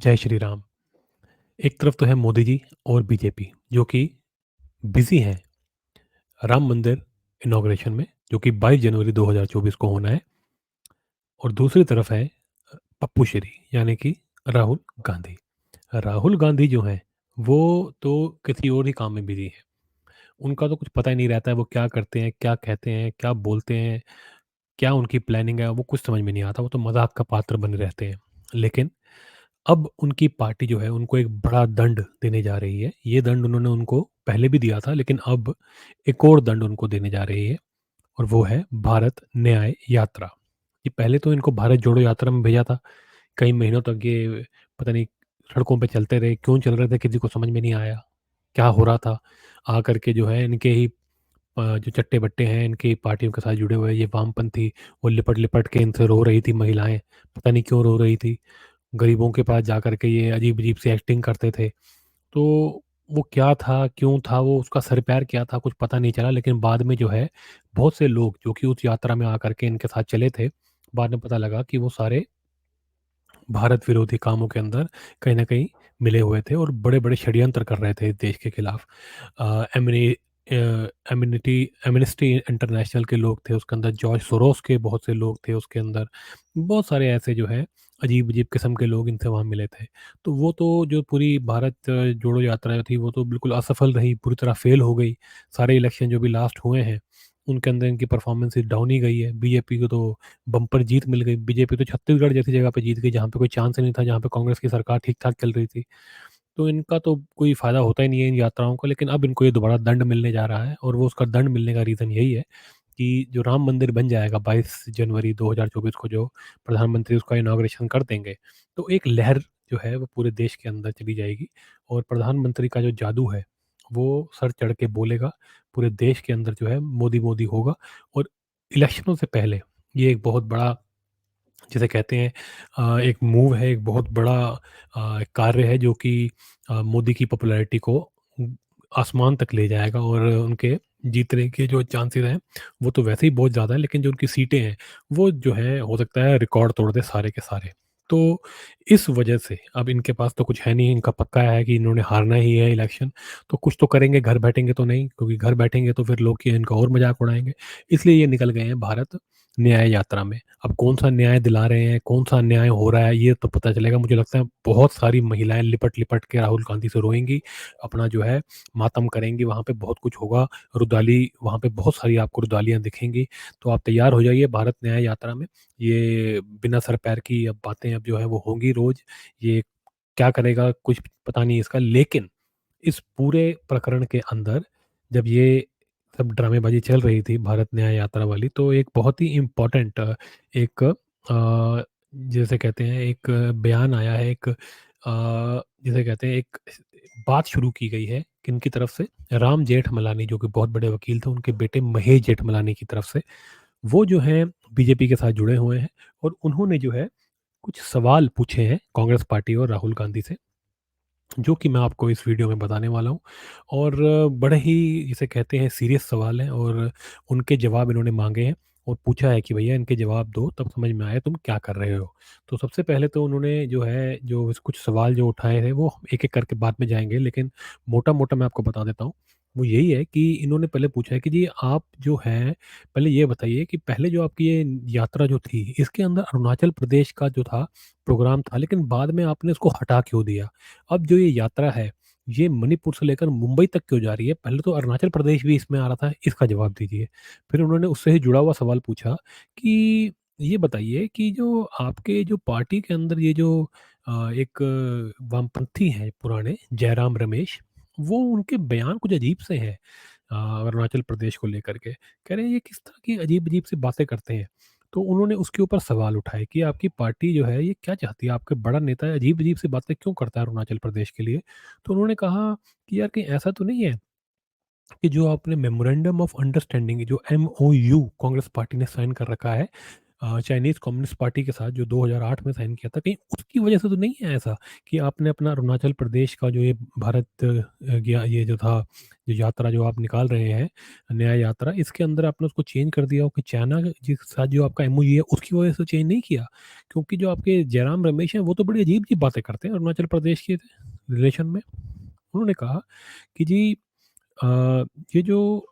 जय श्री राम। एक तरफ तो है मोदी जी और बीजेपी जो कि बिज़ी हैं राम मंदिर इनॉग्रेशन में, जो कि 22 जनवरी 2024 को होना है। और दूसरी तरफ है पप्पू श्री यानी कि राहुल गांधी। राहुल गांधी जो हैं वो तो किसी और ही काम में बिज़ी हैं। उनका तो कुछ पता ही नहीं रहता है वो क्या करते हैं, क्या कहते हैं, क्या बोलते हैं, क्या उनकी प्लानिंग है, वो कुछ समझ में नहीं आता। वो तो मज़ाक का पात्र बने रहते हैं। लेकिन अब उनकी पार्टी जो है उनको एक बड़ा दंड देने जा रही है। ये दंड उन्होंने उनको पहले भी दिया था, लेकिन अब एक और दंड उनको देने जा रही है और वो है भारत न्याय यात्रा। ये पहले तो इनको भारत जोड़ो यात्रा में भेजा था। कई महीनों तक ये पता नहीं सड़कों पे चलते रहे, क्यों चल रहे थे किसी को समझ में नहीं आया, क्या हो रहा था। आकर के जो है इनके ही जो चट्टे-बट्टे हैं, इनकी पार्टियों के साथ जुड़े हुए ये वामपंथी, वो लिपट-लिपट के इनसे रो रही थी महिलाएँ, पता नहीं क्यों रो रही थी। गरीबों के पास जाकर के ये अजीब-अजीब सी एक्टिंग करते थे। तो वो क्या था, क्यों था, वो उसका सर-पैर क्या था, कुछ पता नहीं चला। लेकिन बाद में जो है, बहुत से लोग जो कि उस यात्रा में आकर के इनके साथ चले थे, बाद में पता लगा कि वो सारे भारत विरोधी कामों के अंदर कहीं न कहीं मिले हुए थे और बड़े-बड़े षड्यंत्र कर रहे थे इस देश के खिलाफ। अ, एमनी एमिनिटी एम्नेस्टी इंटरनेशनल के लोग थे उसके अंदर, जॉर्ज सोरोस के बहुत से लोग थे उसके अंदर। बहुत सारे ऐसे जो है अजीब-अजीब किस्म के लोग इनसे वहाँ मिले थे। तो वो तो जो पूरी भारत जोड़ो यात्रा थी वो तो बिल्कुल असफल रही, पूरी तरह फ़ेल हो गई। सारे इलेक्शन जो भी लास्ट हुए हैं, उनके अंदर इनकी परफ़ॉर्मेंसेस डाउन ही गई है। बीजेपी को तो बम्पर जीत मिल गई। बीजेपी तो छत्तीसगढ़ जैसी जगह पे जीत गई जहाँ पे कोई चांस ही नहीं था, जहाँ पे कांग्रेस की सरकार ठीक-ठाक चल रही थी। तो इनका तो कोई फ़ायदा होता ही नहीं है इन यात्राओं का, लेकिन अब इनको ये दोबारा दंड मिलने जा रहा है और वो उसका दंड मिलने का रीज़न यही है कि जो राम मंदिर बन जाएगा 22 जनवरी 2024 को, जो प्रधानमंत्री उसका इनॉग्रेशन कर देंगे, तो एक लहर जो है वो पूरे देश के अंदर चली जाएगी और प्रधानमंत्री का जो जादू है, वो सर चढ़ के बोलेगा। पूरे देश के अंदर जो है मोदी-मोदी होगा और इलेक्शनों से पहले ये एक बहुत बड़ा, जिसे कहते हैं एक मूव है, एक बहुत बड़ा कार्य है जो कि मोदी की पॉपुलैरिटी को आसमान तक ले जाएगा और उनके जीतने के जो चांसेस हैं, वो तो वैसे ही बहुत ज़्यादा है, लेकिन जो उनकी सीटें हैं, वो जो है हो सकता है रिकॉर्ड तोड़ दें सारे के सारे। तो इस वजह से अब इनके पास तो कुछ है नहीं, इनका पक्का है कि इन्होंने हारना ही है इलेक्शन, तो कुछ तो करेंगे, घर बैठेंगे तो नहीं, क्योंकि घर बैठेंगे तो फिर लोग ये इनका और मज़ाक उड़ाएँगे। इसलिए ये निकल गए हैं भारत न्याय यात्रा में। अब कौन-सा न्याय दिला रहे हैं, कौन-सा अन्याय हो रहा है, ये तो पता चलेगा। मुझे लगता है बहुत सारी महिलाएँ लिपट-लिपट के राहुल गांधी से रोएँगी, अपना जो है मातम करेंगी, वहाँ पे बहुत कुछ होगा। रुदाली वहाँ पे बहुत सारी आपको रुदालियाँ दिखेंगी, तो आप तैयार हो जाइए भारत न्याय यात्रा में। ये बिना सर-पैर की अब बातें अब जो है वो होंगी रोज़। ये क्या करेगा कुछ पता नहीं इसका, लेकिन इस पूरे प्रकरण के अंदर जब ये सब ड्रामेबाज़ी चल रही थी भारत न्याय यात्रा वाली, तो एक बहुत ही इम्पोर्टेंट एक जिसे कहते हैं एक बयान आया है, एक जिसे कहते हैं एक बात शुरू की गई है किनकी तरफ से? राम जेठमलानी जो कि बहुत बड़े वकील थे, उनके बेटे महेश जेठमलानी की तरफ से। वो जो हैं बीजेपी के साथ जुड़े हुए हैं और उन्होंने जो है कुछ सवाल पूछे हैं कांग्रेस पार्टी और राहुल गांधी से, जो कि मैं आपको इस वीडियो में बताने वाला हूँ। और बड़े ही जिसे कहते हैं सीरियस सवाल हैं और उनके जवाब इन्होंने माँगे हैं और पूछा है कि भैया इनके जवाब दो तब समझ में आए तुम क्या कर रहे हो। तो सबसे पहले तो उन्होंने जो है जो कुछ सवाल जो उठाए हैं वो एक-एक करके बाद में जाएँगे, लेकिन मोटा-मोटा मैं आपको बता देता हूँ। वो यही है कि इन्होंने पहले पूछा है कि जी आप जो हैं पहले ये बताइए कि पहले जो आपकी ये यात्रा जो थी इसके अंदर अरुणाचल प्रदेश का जो था प्रोग्राम था, लेकिन बाद में आपने इसको हटा क्यों दिया? अब जो ये यात्रा है, ये मणिपुर से लेकर मुंबई तक क्यों जा रही है? पहले तो अरुणाचल प्रदेश भी इसमें आ रहा था, इसका जवाब दीजिए। फिर उन्होंने उससे ही जुड़ा हुआ सवाल पूछा कि ये बताइए कि जो आपके जो पार्टी के अंदर ये जो एक वामपंथी हैं पुराने, जयराम रमेश, वो उनके बयान कुछ अजीब से हैं अरुणाचल प्रदेश को लेकर के। कह रहे हैं ये किस तरह की अजीब-अजीब सी बातें करते हैं। तो उन्होंने उसके ऊपर सवाल उठाए कि आपकी पार्टी जो है ये क्या चाहती है? आपका बड़ा नेता अजीब-अजीब सी बातें क्यों करता है अरुणाचल प्रदेश के लिए? तो उन्होंने कहा कि यार कहीं ऐसा तो नहीं है कि जो आपने मेमोरेंडम ऑफ अंडरस्टैंडिंग जो एमओयू कांग्रेस पार्टी ने साइन कर रखा है, चाइनीज़ कम्युनिस्ट पार्टी के साथ जो 2008 में साइन किया था, कहीं उसकी वजह से तो नहीं है ऐसा कि आपने अपना अरुणाचल प्रदेश का जो ये भारत गया ये जो था, जो यात्रा जो आप निकाल रहे हैं, न्याय यात्रा, इसके अंदर आपने उसको चेंज कर दिया हो कि चाइना के साथ जो आपका एमओयू है उसकी वजह से चेंज नहीं किया? क्योंकि जो आपके जयराम रमेश हैं वो तो बड़ी अजीब-अजीब बातें करते हैं अरुणाचल प्रदेश के रिलेशन में। उन्होंने कहा कि जी अ, ये जो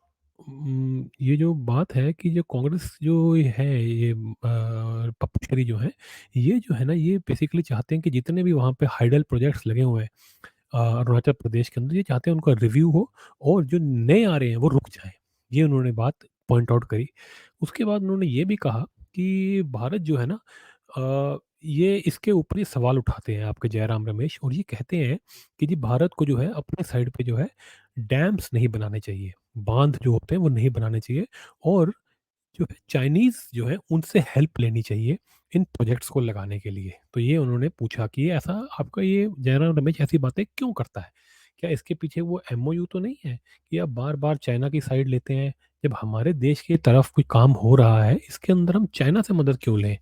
ये जो बात है कि जो कांग्रेस जो है ये पक्षधर जो हैं, ये जो है ना ये बेसिकली चाहते हैं कि जितने भी वहाँ पे हाइडल प्रोजेक्ट्स लगे हुए हैं अरुणाचल प्रदेश के अंदर, ये चाहते हैं उनका रिव्यू हो और जो नए आ रहे हैं वो रुक जाएँ। ये उन्होंने बात पॉइंट आउट करी। उसके बाद उन्होंने ये भी कहा कि भारत जो है ना ये इसके ऊपर ये सवाल उठाते हैं आपके जयराम रमेश, और ये कहते हैं कि जी भारत को जो है अपने साइड पे जो है डैम्स नहीं बनाने चाहिए, बांध जो होते हैं वो नहीं बनाने चाहिए, और जो है चाइनीज़ जो है उनसे हेल्प लेनी चाहिए इन प्रोजेक्ट्स को लगाने के लिए। तो ये उन्होंने पूछा कि ऐसा आपका ये जयराम रमेश ऐसी बातें क्यों करता है? क्या इसके पीछे वो एमओयू तो नहीं है कि आप बार-बार चाइना की साइड लेते हैं? जब हमारे देश की तरफ कोई काम हो रहा है, इसके अंदर हम चाइना से मदद क्यों लें?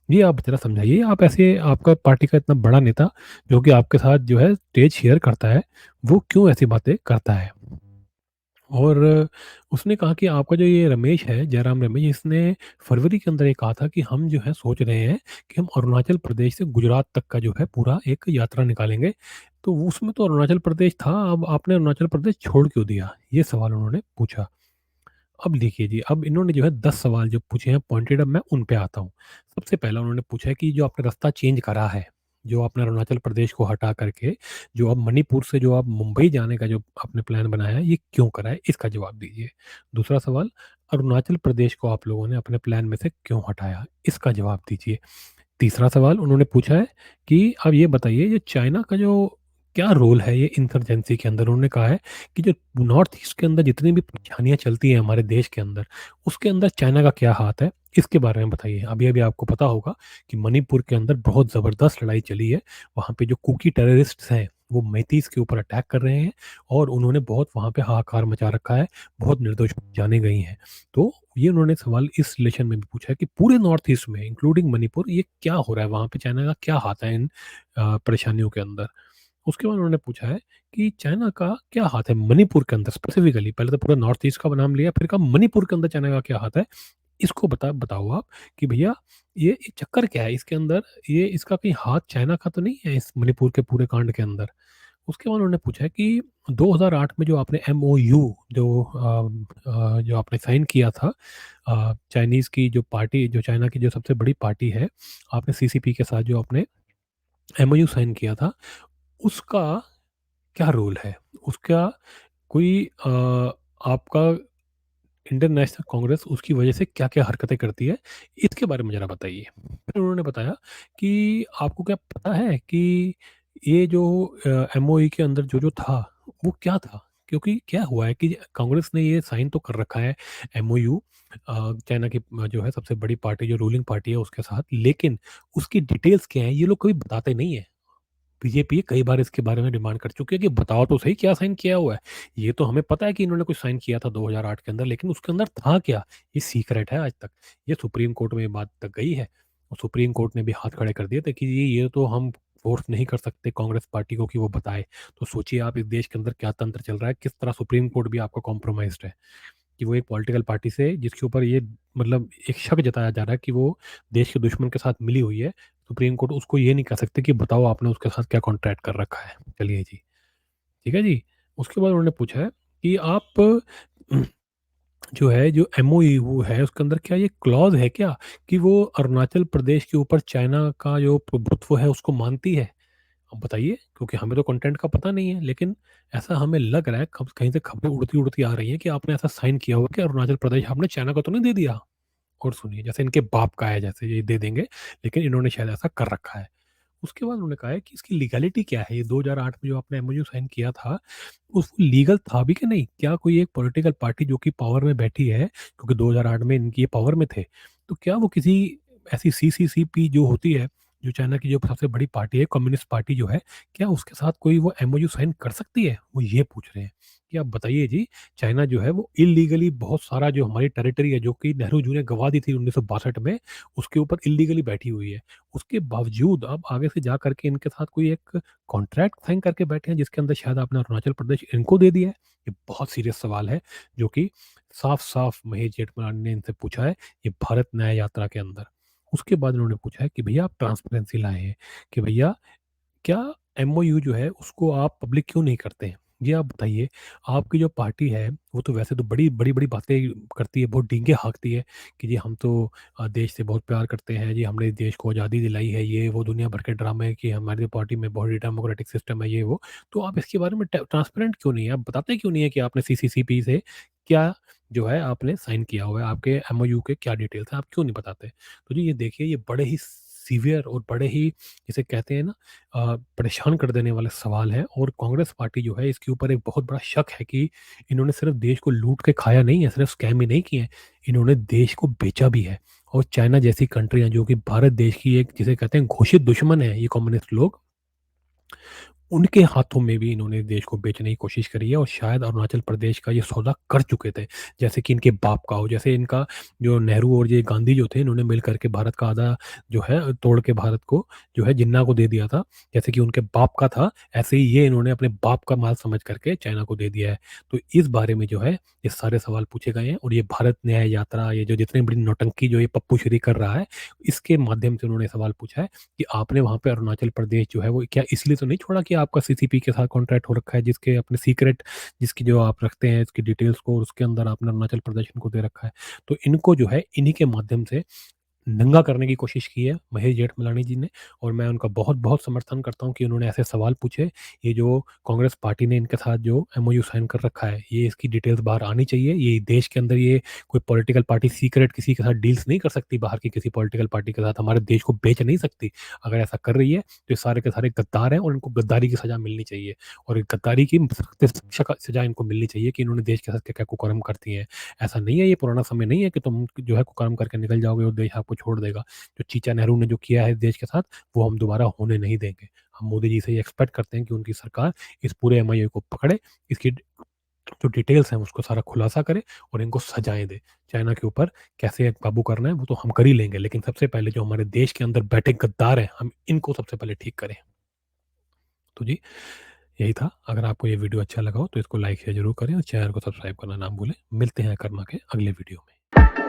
ये आप ज़रा समझाइए। आप ऐसे आपका पार्टी का इतना बड़ा नेता जो कि आपके साथ जो है स्टेज शेयर करता है, वो क्यों ऐसी बातें करता है? और उसने कहा कि आपका जो ये रमेश है, जयराम रमेश, इसने फरवरी के अंदर ये कहा था कि हम जो है सोच रहे हैं कि हम अरुणाचल प्रदेश से गुजरात तक का जो है पूरा एक यात्रा निकालेंगे। तो उसमें तो अरुणाचल प्रदेश था, अब आपने अरुणाचल प्रदेश छोड़ क्यों दिया? ये सवाल उन्होंने पूछा। अब देखिए जी, अब इन्होंने जो है 10 सवाल जो पूछे हैं पॉइंटेड, अब मैं उन पे आता हूँ। सबसे पहला उन्होंने पूछा है कि जो आपने रास्ता चेंज करा है, जो आपने अरुणाचल प्रदेश को हटा करके, जो अब मणिपुर से जो आप मुंबई जाने का जो आपने प्लान बनाया है, ये क्यों करा है? इसका जवाब दीजिए। दूसरा सवाल, अरुणाचल प्रदेश को आप लोगों ने अपने प्लान में से क्यों हटाया? इसका जवाब दीजिए। तीसरा सवाल उन्होंने पूछा है कि अब ये बताइए ये चाइना का जो क्या रोल है ये इंसर्जेंसी के अंदर? उन्होंने कहा है कि जो नॉर्थ ईस्ट के अंदर जितनी भी परेशानियाँ चलती हैं हमारे देश के अंदर, उसके अंदर चाइना का क्या हाथ है? इसके बारे में बताइए। अभी-अभी आपको पता होगा कि मणिपुर के अंदर बहुत ज़बरदस्त लड़ाई चली है। वहाँ पे जो कुकी टेररिस्ट्स हैं, वो मेइतेइज़ के ऊपर अटैक कर रहे हैं और उन्होंने बहुत वहाँ पे हाहाकार मचा रखा है, बहुत निर्दोष जानें गई हैं। तो ये उन्होंने सवाल इस रिलेशन में भी पूछा है कि पूरे नॉर्थ ईस्ट में इंक्लूडिंग मणिपुर ये क्या हो रहा है? वहाँ पे चाइना का क्या हाथ है इन परेशानियों के अंदर? उसके बाद उन्होंने पूछा है कि चाइना का क्या हाथ है मणिपुर के अंदर स्पेसिफिकली? पहले तो पूरा नॉर्थ ईस्ट का नाम लिया, फिर कहा मणिपुर के अंदर चाइना का क्या हाथ है? इसको बताओ आप कि भैया ये चक्कर क्या है इसके अंदर? ये इसका कहीं हाथ चाइना का तो नहीं है इस मणिपुर के पूरे कांड के अंदर? उसके बाद उन्होंने पूछा है कि 2008 में जो आपने एमओयू जो आपने साइन किया था चाइनीज़ की जो पार्टी, जो चाइना की जो सबसे बड़ी पार्टी है, आपने सीसीपी के साथ जो आपने एमओयू साइन किया था, उसका क्या रोल है? उसका कोई आपका इंडियन नेशनल कांग्रेस उसकी वजह से क्या-क्या हरकतें करती है, इसके बारे में ज़रा बताइए। फिर उन्होंने बताया कि आपको क्या पता है कि ये जो एमओई के अंदर जो-जो था, वो क्या था? क्योंकि क्या हुआ है कि कांग्रेस ने ये साइन तो कर रखा है एमओयू चाइना की जो है सबसे बड़ी पार्टी जो रूलिंग पार्टी है उसके साथ, लेकिन उसकी डिटेल्स क्या हैं, ये लोग कभी बताते नहीं हैं। बीजेपी कई बार इसके बारे में डिमांड कर चुकी है कि बताओ तो सही क्या साइन किया हुआ है। ये तो हमें पता है कि इन्होंने कुछ साइन किया था 2008 के अंदर, लेकिन उसके अंदर था क्या? ये सीक्रेट है आज तक। ये सुप्रीम कोर्ट में ये बात तक गई है और सुप्रीम कोर्ट ने भी हाथ खड़े कर दिए थे कि ये तो हम फ़ोर्स नहीं कर सकते कांग्रेस पार्टी को कि वो बताए। तो सोचिए आप इस देश के अंदर क्या तंत्र चल रहा है, किस तरह सुप्रीम कोर्ट भी आपका कॉम्प्रोमाइज़्ड है। कि वो एक पॉलिटिकल पार्टी से जिसके ऊपर ये मतलब एक शक जताया जा रहा है कि वो देश के दुश्मन के साथ मिली हुई है। सुप्रीम कोर्ट उसको ये नहीं कह सकते कि बताओ आपने उसके साथ क्या कॉन्ट्रैक्ट कर रखा है। चलिए जी, ठीक है जी। उसके बाद उन्होंने पूछा है कि आप जो है जो एमओयू है उसके अंदर क्या ये क्लॉज़ है क्या कि वो अरुणाचल प्रदेश के ऊपर चाइना का जो प्रभुत्व है उसको मानती है? अब बताइए क्योंकि हमें तो कंटेंट का पता नहीं है, लेकिन ऐसा हमें लग रहा है कहीं से खबरें उड़ती-उड़ती आ रही हैं कि आपने ऐसा साइन किया हुआ है कि अरुणाचल प्रदेश आपने चाइना को तो नहीं दे दिया? और सुनिए जैसे इनके बाप का है जैसे ये दे देंगे, लेकिन इन्होंने शायद ऐसा कर रखा है। उसके बाद उन्होंने कहा है कि इसकी लीगैलिटी क्या है? ये 2008 में जो आपने एमओयू साइन किया था, उस लीगल था भी कि नहीं? क्या कोई एक पॉलिटिकल पार्टी जो कि पावर में बैठी है, क्योंकि 2008 में इनकी ये पावर में थे, तो क्या वो किसी ऐसी सीसीसीपी जो होती है, जो चाइना की जो सबसे बड़ी पार्टी है, कम्युनिस्ट पार्टी जो है, क्या उसके साथ कोई वो एमओयू साइन कर सकती है? वो ये पूछ रहे हैं कि आप बताइए जी, चाइना जो है वो इल्लीगली बहुत सारा जो हमारी टेरिटरी है, जो कि नेहरू जी ने गँवा दी थी 1962 में, उसके ऊपर इल्लीगली बैठी हुई है। उसके बावजूद अब आगे से जा कर के इनके साथ कोई एक कॉन्ट्रैक्ट साइन करके बैठे हैं, जिसके अंदर शायद आपने अरुणाचल प्रदेश इनको दे दिया है। ये बहुत सीरियस सवाल है, जो कि साफ-साफ महेश जेठमलानी ने इनसे पूछा है, ये भारत न्याय यात्रा के अंदर। उसके बाद उन्होंने पूछा है कि भैया आप ट्रांसपेरेंसी लाए हैं, कि भैया क्या एमओयू जो है उसको आप पब्लिक क्यों नहीं करते हैं? ये आप बताइए, आपकी जो पार्टी है वो तो वैसे तो बड़ी-बड़ी बातें करती है, बहुत डींगे हाँकती है कि जी हम तो देश से बहुत प्यार करते हैं, जी हमने देश को आज़ादी दिलाई है, ये वो दुनिया भर के ड्रामे कि हमारी पार्टी में बहुत ही डेमोक्रेटिक सिस्टम है, ये वो। तो आप इसके बारे में ट ट्रांसपेरेंट क्यों नहीं है? आप बताते क्यों नहीं है कि आपने सीसीसीपी से क्या जो है आपने साइन किया हुआ है, आपके एमओयू के क्या डिटेल्स हैं, आप क्यों नहीं बताते? तो जी ये देखिए, ये बड़े ही सीवियर और बड़े ही जिसे कहते हैं ना परेशान कर देने वाला सवाल है, और कांग्रेस पार्टी जो है इसके ऊपर एक बहुत बड़ा शक है कि इन्होंने सिर्फ देश को लूट के खाया नहीं है, सिर्फ स्कैम ही नहीं किए हैं, इन्होंने देश को बेचा भी है। और चाइना जैसी कंट्रियाँ जो कि भारत देश की एक जिसे कहते हैं घोषित दुश्मन है ये कम्युनिस्ट लोग, उनके हाथों में भी इन्होंने देश को बेचने की कोशिश करी है, और शायद अरुणाचल प्रदेश का ये सौदा कर चुके थे। जैसे कि इनके बाप का हो, जैसे इनका जो नेहरू और ये गांधी जो थे, इन्होंने मिल कर के भारत का आधा जो है तोड़ के भारत को जो है जिन्ना को दे दिया था। जैसे कि उनके बाप का था, ऐसे ही ये इन्होंने अपने बाप का माल समझ करके चाइना को दे दिया है। तो इस बारे में जो है ये सारे सवाल पूछे गए हैं, और ये भारत न्याय यात्रा, ये जो जितनी बड़ी नौटंकी जो ये पप्पू श्री कर रहा है, इसके माध्यम से उन्होंने सवाल पूछा है कि आपने वहाँ पे अरुणाचल प्रदेश जो है वो क्या इसलिए तो नहीं छोड़ा कि आपका सीसीपी के साथ कॉन्ट्रैक्ट हो रखा है, जिसके अपने सीक्रेट जिसकी जो आप रखते हैं इसकी डिटेल्स को, और उसके अंदर आपने अरुणाचल प्रदेश इनको दे रखा है। तो इनको जो है इन्हीं के माध्यम से नंगा करने की कोशिश की है महेश जेठमलानी जी ने, और मैं उनका बहुत-बहुत समर्थन करता हूँ कि उन्होंने ऐसे सवाल पूछे। ये जो कांग्रेस पार्टी ने इनके साथ जो एमओयू साइन कर रखा है, ये इसकी डिटेल्स बाहर आनी चाहिए। ये देश के अंदर ये कोई पॉलिटिकल पार्टी सीक्रेट किसी के साथ डील्स नहीं कर सकती, बाहर की किसी पॉलिटिकल पार्टी के साथ हमारे देश को बेच नहीं सकती। अगर ऐसा कर रही है, तो ये सारे के सारे गद्दार हैं, और इनको गद्दारी की सज़ा मिलनी चाहिए, और गद्दारी की सख्त से सख्त सज़ा इनको मिलनी चाहिए कि इन्होंने देश के साथ क्या-क्या कुकर्म करती हैं। ऐसा नहीं है, ये पुराना समय नहीं है कि तुम जो है कुकर्म करके निकल जाओगे और देश आपको छोड़ देगा। जो चीचा नेहरू ने जो किया है देश के साथ, वो हम दोबारा होने नहीं देंगे। हम मोदी जी से ये एक्सपेक्ट करते हैं कि उनकी सरकार इस पूरे एमआईए को पकड़े, इसकी जो डिटेल्स हैं उसको सारा खुलासा करे, और इनको सजाएँ दे। चाइना के ऊपर कैसे काबू करना है वो तो हम कर ही लेंगे, लेकिन सबसे पहले जो हमारे देश के अंदर बैठे गद्दार हैं, हम इनको सबसे पहले ठीक करें। तो जी, यही था। अगर आपको ये वीडियो अच्छा लगा हो तो इसको लाइक शेयर ज़रूर करें, और चैनल को सब्सक्राइब करना ना भूलें। मिलते हैं कर्मा के अगले वीडियो में।